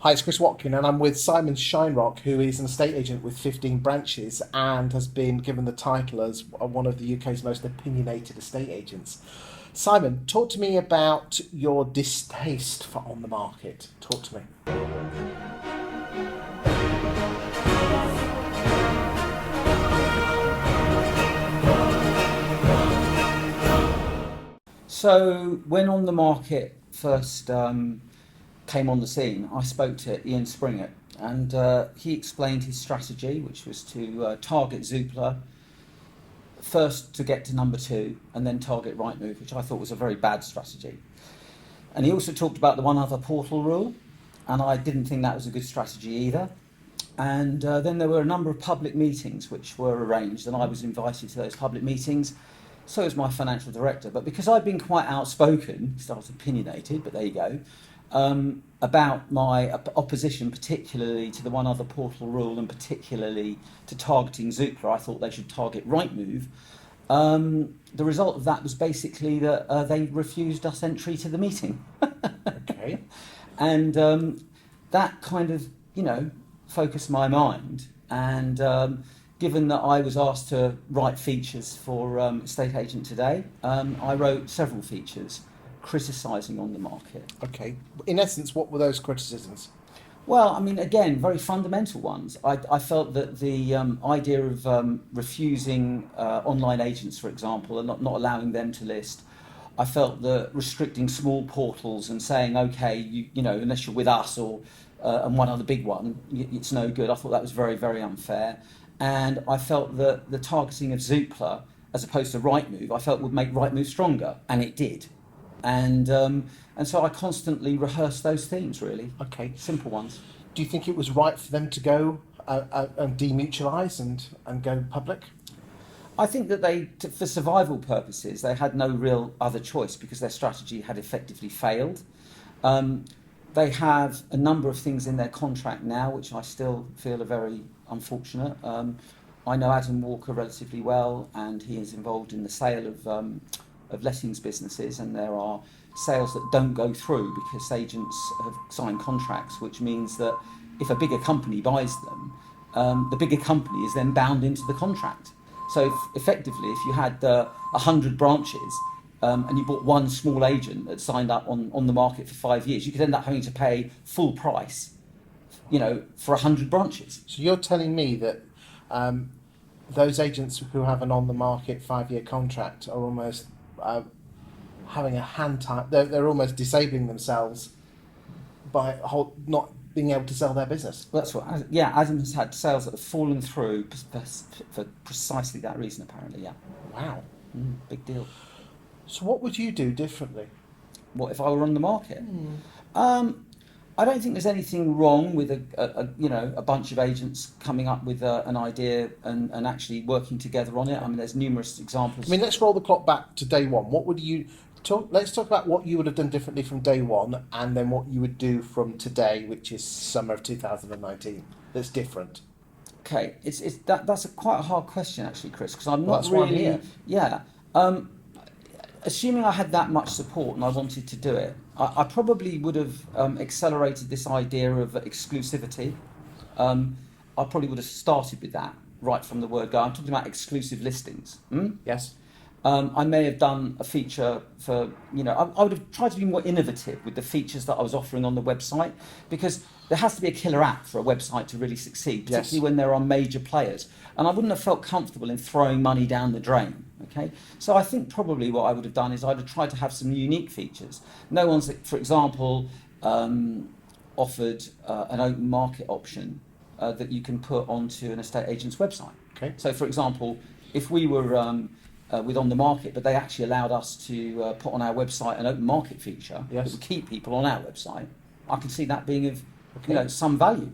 Hi, it's Chris Watkin, and I'm with Simon Shinerock, who is an estate agent with 15 branches and has been given the title as one of the UK's most opinionated estate agents. Simon, talk to me about your distaste for on the market. Talk to me. So when On the Market first came on the scene, I spoke to Ian Springett, and he explained his strategy, which was to target Zoopla first to get to number two, and then target Rightmove, which I thought was a very bad strategy. And he also talked about the one other portal rule, and I didn't think that was a good strategy either. And then there were a number of public meetings which were arranged, and I was invited to those public meetings. So was my financial director. But because I'd been quite outspoken, so I was opinionated, but there you go, about my opposition, particularly to the one other portal rule and particularly to targeting Zoopla, I thought they should target Rightmove. The result of that was basically that they refused us entry to the meeting. Okay. And that kind of, focused my mind. And given that I was asked to write features for Estate Agent Today, I wrote several features criticising On the Market. Okay. In essence, what were those criticisms? Well, I mean, again, very fundamental ones. I felt that the idea of refusing online agents, for example, and not allowing them to list, I felt that restricting small portals and saying, okay, you know, unless you're with us or and one other big one, it's no good. I thought that was very, very unfair. And I felt that the targeting of Zoopla, as opposed to Rightmove, I felt would make Rightmove stronger, and it did. And so I constantly rehearsed those themes, really. Okay. Simple ones. Do you think it was right for them to go and demutualise and go public? I think that for survival purposes, they had no real other choice because their strategy had effectively failed. They have a number of things in their contract now, which I still feel are very unfortunate. I know Adam Walker relatively well, and he is involved in the sale of lettings businesses, and there are sales that don't go through because agents have signed contracts, which means that if a bigger company buys them, the bigger company is then bound into the contract. So effectively, if you had 100 branches and you bought one small agent that signed up on the market for 5 years, you could end up having to pay full price, for 100 branches. So you're telling me that those agents who have an on-the-market 5-year contract are almost having a hand tie. They're almost disabling themselves by not being able to sell their business. Well, that's what. Yeah, Adam has had sales that have fallen through for precisely that reason. Apparently, yeah. Wow. Big deal. So what would you do differently? What if I were on the market? I don't think there's anything wrong with a bunch of agents coming up with an idea and actually working together on it. I mean, there's numerous examples. I mean, let's roll the clock back to day one. What would you talk? Let's talk about what you would have done differently from day one, and then what you would do from today, which is summer of 2019. That's different. Okay, that's quite a hard question actually, Chris, because I'm not That's why I'm really. here. Yeah. Assuming I had that much support and I wanted to do it, I probably would have accelerated this idea of exclusivity. I probably would have started with that right from the word go. I'm talking about exclusive listings. Yes. I may have done a feature for, I would have tried to be more innovative with the features that I was offering on the website, because there has to be a killer app for a website to really succeed, particularly Yes. when there are major players. And I wouldn't have felt comfortable in throwing money down the drain. Okay, so I think probably what I would have done is I'd have tried to have some unique features. No one's, for example, offered an open market option that you can put onto an estate agent's website. Okay. So, for example, if we were with On the Market, but they actually allowed us to put on our website an open market feature that would keep people on our website, I can see that being of some value.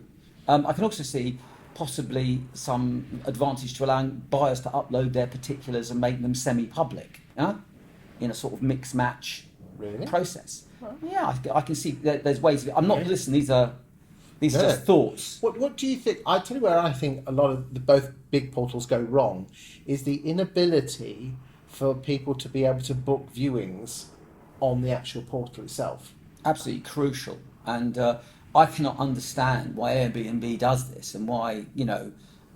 I can also see possibly some advantage to allowing buyers to upload their particulars and make them semi-public, in a sort of mix-match process. Right. Yeah, I can see there's ways of it. I'm not listening. These are just thoughts. What do you think? I tell you where I think a lot of both big portals go wrong is the inability for people to be able to book viewings on the actual portal itself. Absolutely crucial. And I cannot understand why Airbnb does this and why,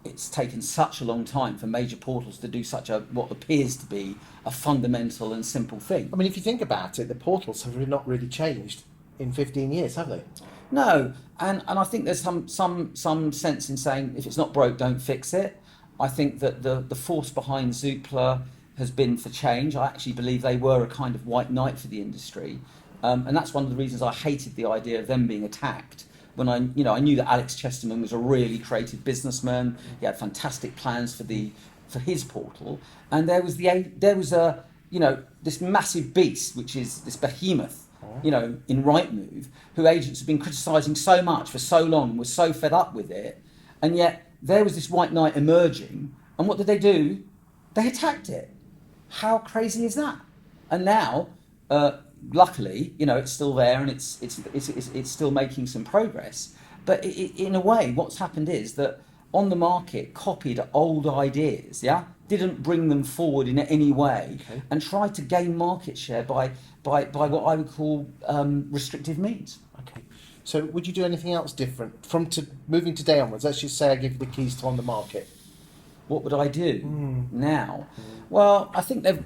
it's taken such a long time for major portals to do such a what appears to be a fundamental and simple thing. I mean, if you think about it, the portals have not really changed in 15 years, have they? No, and I think there's some sense in saying if it's not broke, don't fix it. I think that the force behind Zoopla has been for change. I actually believe they were a kind of white knight for the industry, and that's one of the reasons I hated the idea of them being attacked. When I knew that Alex Chesterman was a really creative businessman. He had fantastic plans for his portal, and there was this massive beast, which is this behemoth, in Rightmove, who agents have been criticising so much for so long, were so fed up with it, and yet there was this white knight emerging, and what did they do? They attacked it. How crazy is that? And now, luckily, it's still there and it's still making some progress. But in a way, what's happened is that on the market, copied old ideas, didn't bring them forward in any way, okay, and tried to gain market share by what I would call restrictive means. Okay. So would you do anything else different from moving today onwards? Let's just say I give you the keys to On the Market. What would I do now? Well, I think they've,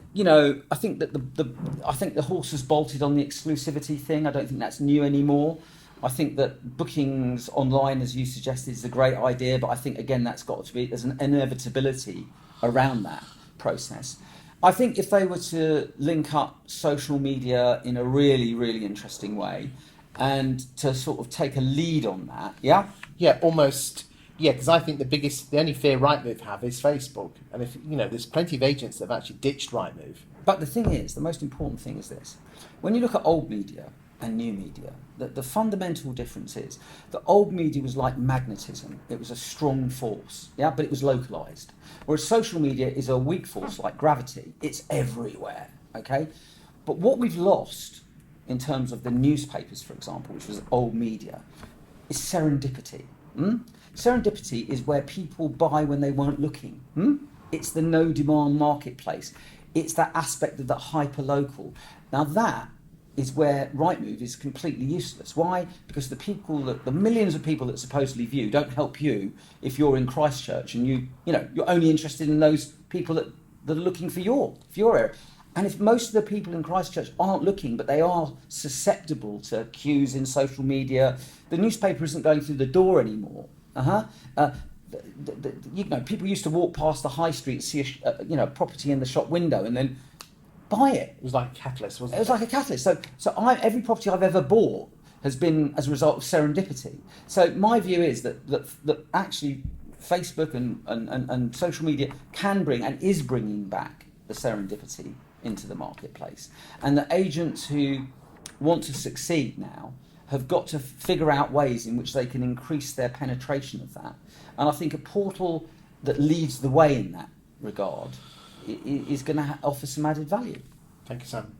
I think that I think the horse has bolted on the exclusivity thing. I don't think that's new anymore. I think that bookings online, as you suggested, is a great idea, but I think again that's got to be, there's an inevitability around that process. I think if they were to link up social media in a really, really interesting way, and to sort of take a lead on that, Yeah, almost. Yeah, because I think the only fear Rightmove have is Facebook, and if there's plenty of agents that have actually ditched Rightmove. But the thing is, the most important thing is this: when you look at old media and new media, the fundamental difference is that old media was like magnetism; it was a strong force, but it was localized. Whereas social media is a weak force like gravity; it's everywhere. Okay, but what we've lost in terms of the newspapers, for example, which was old media, is serendipity. Serendipity is where people buy when they weren't looking. It's the no-demand marketplace. It's that aspect of the hyper-local. Now that is where Rightmove is completely useless. Why? Because the millions of people that supposedly view don't help you if you're in Christchurch and you're only interested in those people that are looking for your area. And if most of the people in Christchurch aren't looking, but they are susceptible to cues in social media, the newspaper isn't going through the door anymore. People used to walk past the high street, see a property in the shop window, and then buy it. It was like a catalyst, wasn't it? It was like a catalyst. So every property I've ever bought has been as a result of serendipity. So my view is that actually Facebook and social media can bring and is bringing back the serendipity into the marketplace, and the agents who want to succeed now have got to figure out ways in which they can increase their penetration of that. And I think a portal that leads the way in that regard is going to offer some added value. Thank you, Sam.